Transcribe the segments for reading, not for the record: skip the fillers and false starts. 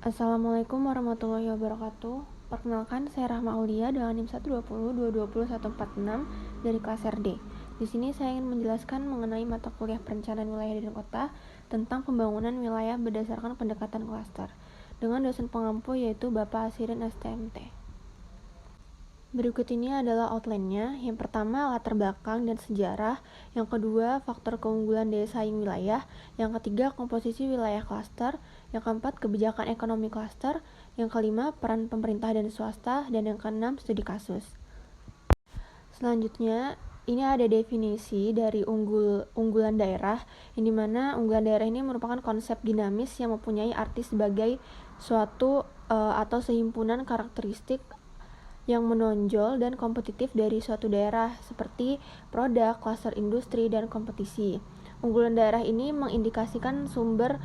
Assalamualaikum warahmatullahi wabarakatuh. Perkenalkan, saya Rahma Aulia dengan NIM 120220146 dari kelas RD. Di sini saya ingin menjelaskan mengenai mata kuliah perencanaan wilayah dan kota tentang pembangunan wilayah berdasarkan pendekatan klaster dengan dosen pengampu yaitu Bapak Asirin STMT. Berikut ini adalah outline-nya. Yang pertama, latar belakang dan sejarah. Yang kedua, faktor keunggulan daya saing wilayah. Yang ketiga, komposisi wilayah klaster. Yang keempat, kebijakan ekonomi klaster. Yang kelima, peran pemerintah dan swasta. Dan yang keenam, studi kasus. Selanjutnya, ini ada definisi dari unggulan daerah, yang dimana unggulan daerah ini merupakan konsep dinamis yang mempunyai arti sebagai suatu atau sehimpunan karakteristik yang menonjol dan kompetitif dari suatu daerah seperti produk, klaster industri, dan kompetisi. Unggulan daerah ini mengindikasikan sumber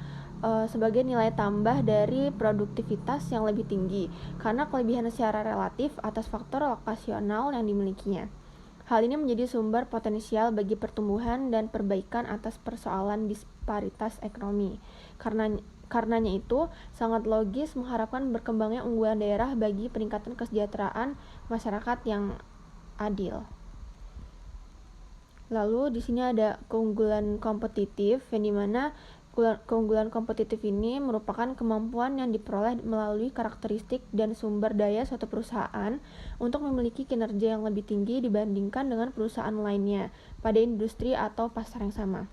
sebagai nilai tambah dari produktivitas yang lebih tinggi karena kelebihan secara relatif atas faktor lokasional yang dimilikinya. Hal ini menjadi sumber potensial bagi pertumbuhan dan perbaikan atas persoalan disparitas ekonomi. Karenanya itu, sangat logis mengharapkan berkembangnya unggulan daerah bagi peningkatan kesejahteraan masyarakat yang adil. Lalu di sini ada keunggulan kompetitif, yang dimana keunggulan kompetitif ini merupakan kemampuan yang diperoleh melalui karakteristik dan sumber daya suatu perusahaan untuk memiliki kinerja yang lebih tinggi dibandingkan dengan perusahaan lainnya pada industri atau pasar yang sama.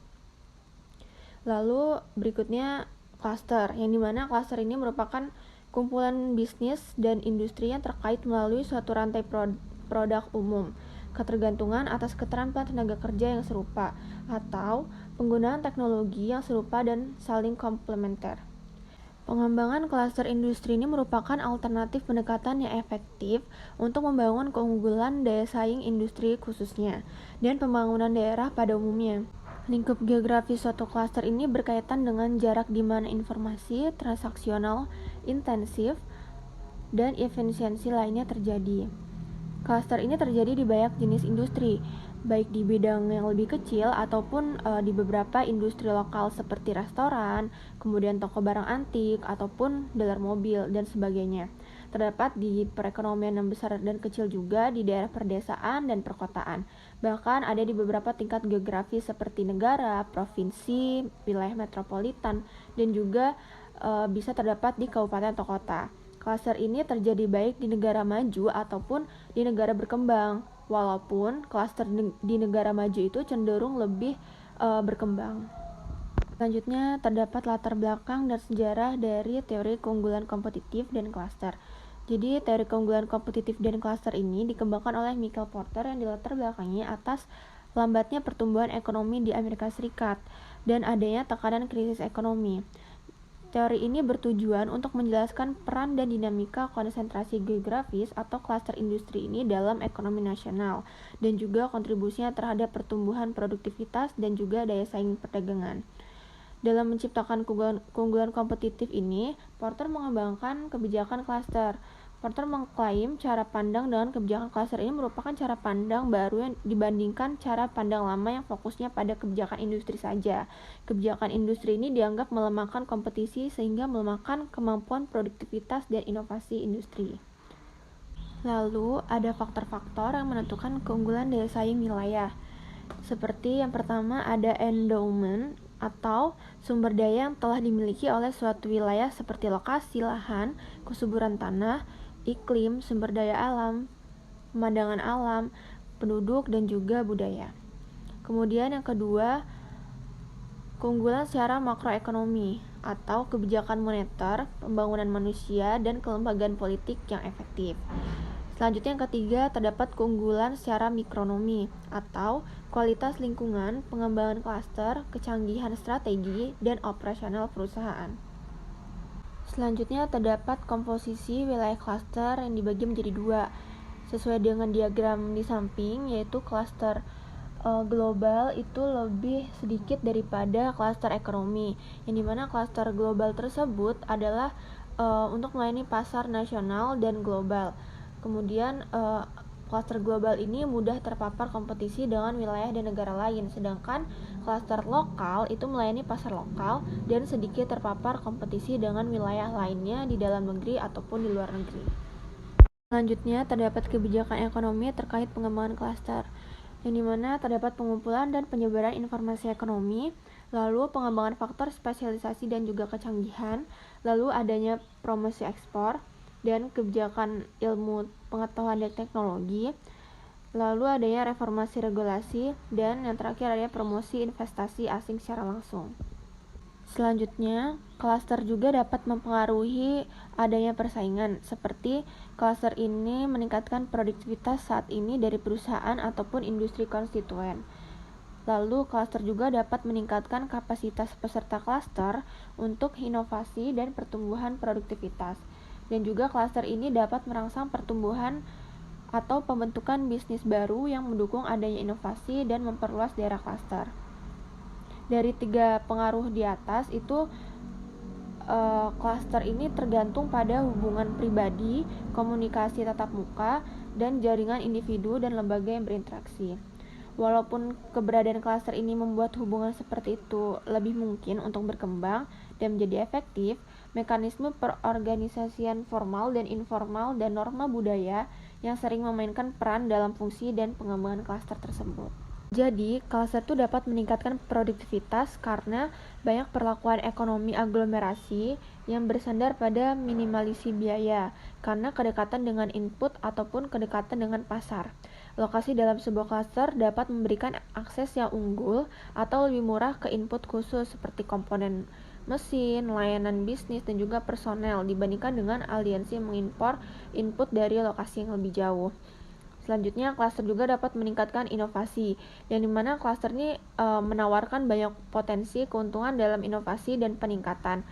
Lalu berikutnya klaster, yang dimana klaster ini merupakan kumpulan bisnis dan industri yang terkait melalui suatu rantai produk umum, ketergantungan atas keterampilan tenaga kerja yang serupa, atau penggunaan teknologi yang serupa dan saling komplementer. Pengembangan klaster industri ini merupakan alternatif pendekatan yang efektif untuk membangun keunggulan daya saing industri khususnya, dan pembangunan daerah pada umumnya. Lingkup geografis suatu klaster ini berkaitan dengan jarak di mana informasi transaksional, intensif, dan efisiensi lainnya terjadi. Klaster ini terjadi di banyak jenis industri, baik di bidang yang lebih kecil ataupun di beberapa industri lokal seperti restoran, kemudian toko barang antik, ataupun dealer mobil, dan sebagainya. Terdapat di perekonomian yang besar dan kecil juga di daerah perdesaan dan perkotaan. Bahkan ada di beberapa tingkat geografis seperti negara, provinsi, wilayah metropolitan, dan juga bisa terdapat di kabupaten atau kota. Klaster ini terjadi baik di negara maju ataupun di negara berkembang, walaupun klaster di negara maju itu cenderung lebih berkembang. Selanjutnya, terdapat latar belakang dan sejarah dari teori keunggulan kompetitif dan klaster. Jadi, teori keunggulan kompetitif dan klaster ini dikembangkan oleh Michael Porter yang dilatar belakangi atas lambatnya pertumbuhan ekonomi di Amerika Serikat dan adanya tekanan krisis ekonomi. Teori ini bertujuan untuk menjelaskan peran dan dinamika konsentrasi geografis atau klaster industri ini dalam ekonomi nasional dan juga kontribusinya terhadap pertumbuhan produktivitas dan juga daya saing perdagangan. Dalam menciptakan keunggulan kompetitif ini, Porter mengembangkan kebijakan klaster. Porter mengklaim cara pandang dengan kebijakan klaster ini merupakan cara pandang baru yang dibandingkan cara pandang lama yang fokusnya pada kebijakan industri saja. Kebijakan industri ini dianggap melemahkan kompetisi sehingga melemahkan kemampuan produktivitas dan inovasi industri. Lalu, ada faktor-faktor yang menentukan keunggulan daya saing wilayah. Seperti yang pertama ada endowment atau sumber daya yang telah dimiliki oleh suatu wilayah seperti lokasi, lahan, kesuburan tanah, iklim, sumber daya alam, pemandangan alam, penduduk, dan juga budaya. Kemudian yang kedua, keunggulan secara makroekonomi atau kebijakan moneter, pembangunan manusia, dan kelembagaan politik yang efektif. Selanjutnya yang ketiga, terdapat keunggulan secara mikronomi atau kualitas lingkungan, pengembangan klaster, kecanggihan strategi, dan operasional perusahaan. Selanjutnya terdapat komposisi wilayah klaster yang dibagi menjadi dua, sesuai dengan diagram di samping, yaitu klaster global itu lebih sedikit daripada klaster ekonomi, yang dimana klaster global tersebut adalah untuk melayani pasar nasional dan global. Kemudian Klaster global ini mudah terpapar kompetisi dengan wilayah dan negara lain, sedangkan klaster lokal itu melayani pasar lokal dan sedikit terpapar kompetisi dengan wilayah lainnya di dalam negeri ataupun di luar negeri. Selanjutnya, terdapat kebijakan ekonomi terkait pengembangan klaster, yang dimana terdapat pengumpulan dan penyebaran informasi ekonomi, lalu pengembangan faktor spesialisasi dan juga kecanggihan, lalu adanya promosi ekspor, dan kebijakan ilmu pengetahuan dan teknologi, lalu adanya reformasi regulasi, dan yang terakhir adanya promosi investasi asing secara langsung. Selanjutnya, klaster juga dapat mempengaruhi adanya persaingan, seperti klaster ini meningkatkan produktivitas saat ini dari perusahaan ataupun industri konstituen. Lalu, klaster juga dapat meningkatkan kapasitas peserta klaster untuk inovasi dan pertumbuhan produktivitas. Dan juga klaster ini dapat merangsang pertumbuhan atau pembentukan bisnis baru yang mendukung adanya inovasi dan memperluas daerah klaster. Dari 3 pengaruh di atas itu klaster ini tergantung pada hubungan pribadi, komunikasi tatap muka, dan jaringan individu dan lembaga yang berinteraksi. Walaupun keberadaan klaster ini membuat hubungan seperti itu lebih mungkin untuk berkembang dan menjadi efektif, mekanisme perorganisasian formal dan informal dan norma budaya yang sering memainkan peran dalam fungsi dan pengembangan klaster tersebut. Jadi, klaster itu dapat meningkatkan produktivitas karena banyak perlakuan ekonomi aglomerasi yang bersandar pada minimalisi biaya, karena kedekatan dengan input ataupun kedekatan dengan pasar. Lokasi dalam sebuah klaster dapat memberikan akses yang unggul atau lebih murah ke input khusus seperti komponen mesin, layanan bisnis, dan juga personel dibandingkan dengan aliansi yang mengimpor input dari lokasi yang lebih jauh. Selanjutnya, klaster juga dapat meningkatkan inovasi, yang dimana klaster ini menawarkan banyak potensi keuntungan dalam inovasi dan peningkatan,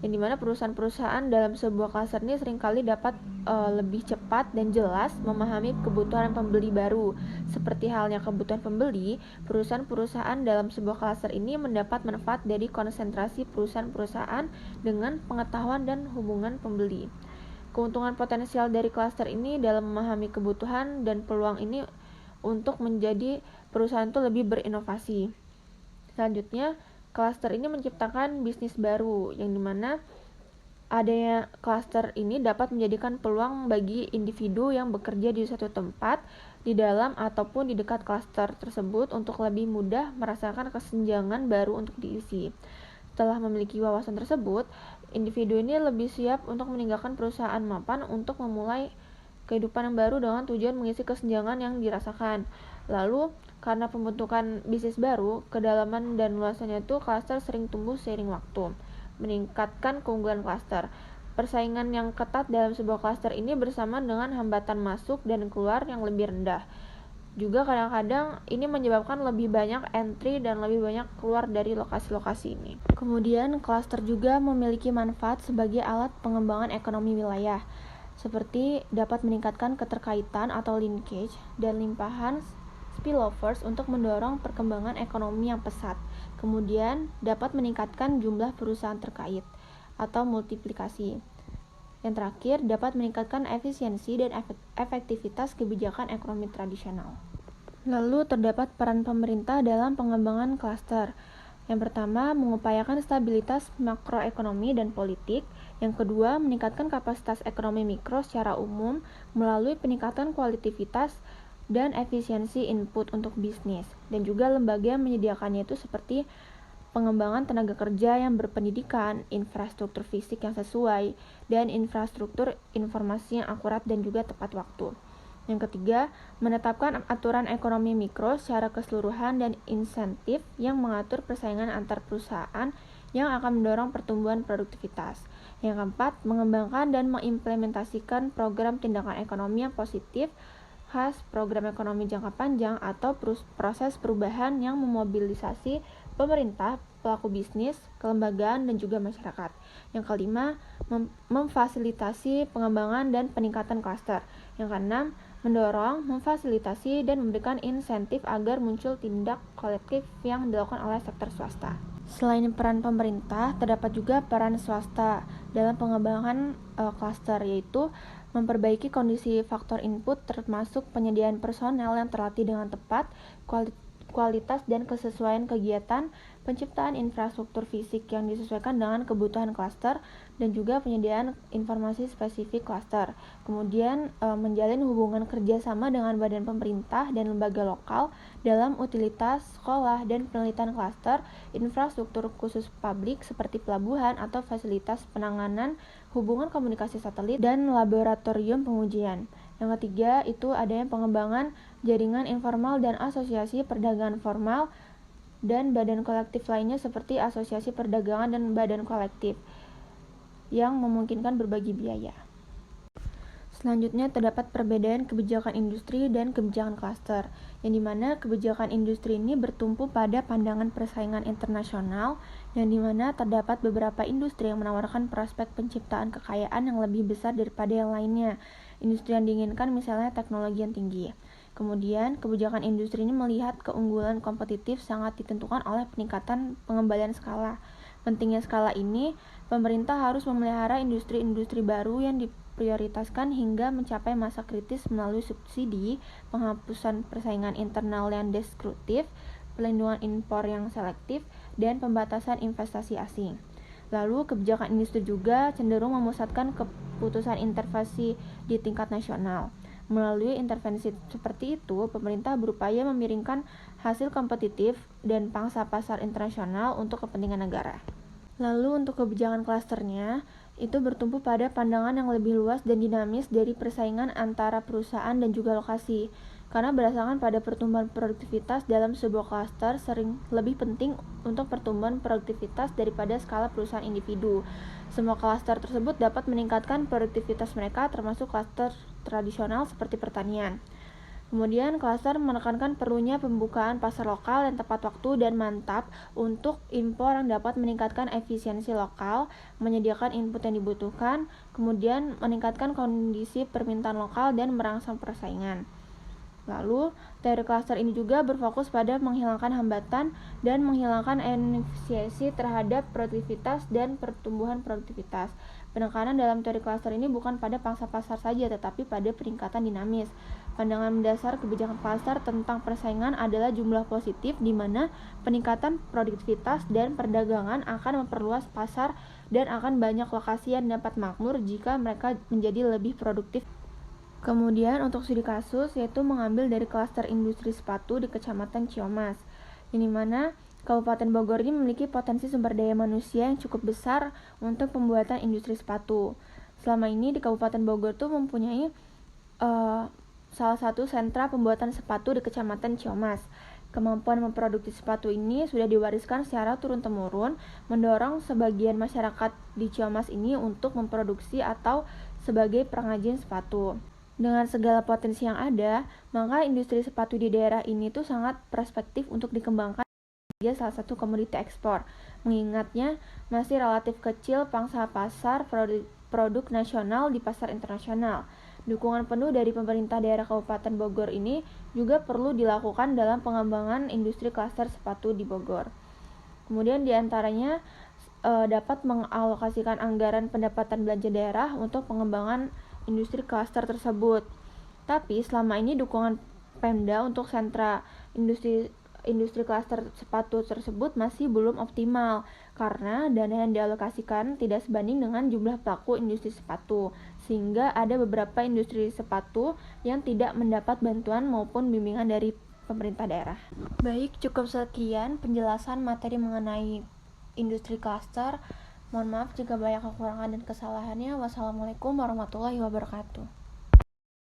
yang dimana perusahaan-perusahaan dalam sebuah klaster ini seringkali dapat lebih cepat dan jelas memahami kebutuhan pembeli baru. Seperti halnya kebutuhan pembeli, perusahaan-perusahaan dalam sebuah klaster ini mendapat manfaat dari konsentrasi perusahaan-perusahaan dengan pengetahuan dan hubungan pembeli. Keuntungan potensial dari klaster ini dalam memahami kebutuhan dan peluang ini untuk menjadi perusahaan itu lebih berinovasi. Selanjutnya, klaster ini menciptakan bisnis baru, yang dimana adanya klaster ini dapat menjadikan peluang bagi individu yang bekerja di suatu tempat, di dalam ataupun di dekat klaster tersebut untuk lebih mudah merasakan kesenjangan baru untuk diisi. Setelah memiliki wawasan tersebut, individu ini lebih siap untuk meninggalkan perusahaan mapan untuk memulai kehidupan yang baru dengan tujuan mengisi kesenjangan yang dirasakan. Lalu, karena pembentukan bisnis baru, kedalaman dan luasannya itu klaster sering tumbuh seiring waktu, meningkatkan keunggulan klaster. Persaingan yang ketat dalam sebuah klaster ini bersama dengan hambatan masuk dan keluar yang lebih rendah. Juga kadang-kadang ini menyebabkan lebih banyak entry dan lebih banyak keluar dari lokasi-lokasi ini. Kemudian, klaster juga memiliki manfaat sebagai alat pengembangan ekonomi wilayah, seperti dapat meningkatkan keterkaitan atau linkage dan limpahan spillovers untuk mendorong perkembangan ekonomi yang pesat. Kemudian, dapat meningkatkan jumlah perusahaan terkait atau multiplikasi. Yang terakhir, dapat meningkatkan efisiensi dan efektivitas kebijakan ekonomi tradisional. Lalu, terdapat peran pemerintah dalam pengembangan klaster. Yang pertama, mengupayakan stabilitas makroekonomi dan politik. Yang kedua, meningkatkan kapasitas ekonomi mikro secara umum melalui peningkatan kualitivitas dan efisiensi input untuk bisnis. Dan juga lembaga yang menyediakannya itu seperti pengembangan tenaga kerja yang berpendidikan, infrastruktur fisik yang sesuai, dan infrastruktur informasi yang akurat dan juga tepat waktu. Yang ketiga, menetapkan aturan ekonomi mikro secara keseluruhan dan insentif yang mengatur persaingan antar perusahaan yang akan mendorong pertumbuhan produktivitas. Yang keempat, mengembangkan dan mengimplementasikan program tindakan ekonomi yang positif khas program ekonomi jangka panjang atau proses perubahan yang memobilisasi pemerintah, pelaku bisnis, kelembagaan, dan juga masyarakat. Yang kelima, memfasilitasi pengembangan dan peningkatan klaster. Yang keenam, mendorong, memfasilitasi, dan memberikan insentif agar muncul tindak kolektif yang dilakukan oleh sektor swasta. Selain peran pemerintah, terdapat juga peran swasta dalam pengembangan klaster, yaitu memperbaiki kondisi faktor input termasuk penyediaan personel yang terlatih dengan tepat, kualitas dan kesesuaian kegiatan, penciptaan infrastruktur fisik yang disesuaikan dengan kebutuhan klaster, dan juga penyediaan informasi spesifik klaster. Kemudian menjalin hubungan kerjasama dengan badan pemerintah dan lembaga lokal dalam utilitas, sekolah, dan penelitian klaster, infrastruktur khusus publik seperti pelabuhan atau fasilitas penanganan hubungan komunikasi satelit, dan laboratorium pengujian. Yang ketiga itu adanya pengembangan jaringan informal dan asosiasi perdagangan formal dan badan kolektif lainnya seperti asosiasi perdagangan dan badan kolektif yang memungkinkan berbagi biaya. Selanjutnya terdapat perbedaan kebijakan industri dan kebijakan klaster, yang dimana kebijakan industri ini bertumpu pada pandangan persaingan internasional, yang dimana terdapat beberapa industri yang menawarkan prospek penciptaan kekayaan yang lebih besar daripada yang lainnya. Industri yang diinginkan misalnya teknologi yang tinggi. Kemudian, kebijakan industri ini melihat keunggulan kompetitif sangat ditentukan oleh peningkatan pengembalian skala. Pentingnya skala ini, pemerintah harus memelihara industri-industri baru yang diprioritaskan hingga mencapai masa kritis melalui subsidi, penghapusan persaingan internal yang destruktif, pelindungan impor yang selektif, dan pembatasan investasi asing. Lalu, kebijakan industri juga cenderung memusatkan keputusan intervensi di tingkat nasional. Melalui intervensi seperti itu, pemerintah berupaya memiringkan hasil kompetitif dan pangsa pasar internasional untuk kepentingan negara. Lalu untuk kebijakan klasternya, itu bertumpu pada pandangan yang lebih luas dan dinamis dari persaingan antara perusahaan dan juga lokasi. Karena berdasarkan pada pertumbuhan produktivitas dalam sebuah klaster sering lebih penting untuk pertumbuhan produktivitas daripada skala perusahaan individu. Semua klaster tersebut dapat meningkatkan produktivitas mereka, termasuk klaster tradisional seperti pertanian. Kemudian klaster menekankan perlunya pembukaan pasar lokal yang tepat waktu dan mantap untuk impor yang dapat meningkatkan efisiensi lokal, menyediakan input yang dibutuhkan, kemudian meningkatkan kondisi permintaan lokal dan merangsang persaingan. Lalu, teori klaster ini juga berfokus pada menghilangkan hambatan dan menghilangkan inefisiensi terhadap produktivitas dan pertumbuhan produktivitas. Penekanan dalam teori klaster ini bukan pada pangsa pasar saja, tetapi pada peningkatan dinamis. Pandangan mendasar kebijakan klaster tentang persaingan adalah jumlah positif, di mana peningkatan produktivitas dan perdagangan akan memperluas pasar dan akan banyak lokasi yang dapat makmur jika mereka menjadi lebih produktif. Kemudian untuk studi kasus yaitu mengambil dari klaster industri sepatu di Kecamatan Ciamas, yang dimana Kabupaten Bogor ini memiliki potensi sumber daya manusia yang cukup besar untuk pembuatan industri sepatu. Selama ini di Kabupaten Bogor tuh mempunyai salah satu sentra pembuatan sepatu di Kecamatan Ciamas. Kemampuan memproduksi sepatu ini sudah diwariskan secara turun-temurun, mendorong sebagian masyarakat di Ciamas ini untuk memproduksi atau sebagai pengrajin sepatu. Dengan segala potensi yang ada, maka industri sepatu di daerah ini tuh sangat perspektif untuk dikembangkan sebagai salah satu komoditi ekspor. Mengingatnya masih relatif kecil pangsa pasar produk nasional di pasar internasional. Dukungan penuh dari pemerintah daerah Kabupaten Bogor ini juga perlu dilakukan dalam pengembangan industri klaster sepatu di Bogor. Kemudian diantaranya dapat mengalokasikan anggaran pendapatan belanja daerah untuk pengembangan industri klaster tersebut. Tapi selama ini dukungan Pemda untuk sentra industri klaster sepatu tersebut masih belum optimal karena dana yang dialokasikan tidak sebanding dengan jumlah pelaku industri sepatu, sehingga ada beberapa industri sepatu yang tidak mendapat bantuan maupun bimbingan dari pemerintah daerah. Baik, cukup sekian penjelasan materi mengenai industri klaster. Mohon maaf jika banyak kekurangan dan kesalahannya. Wassalamualaikum warahmatullahi wabarakatuh.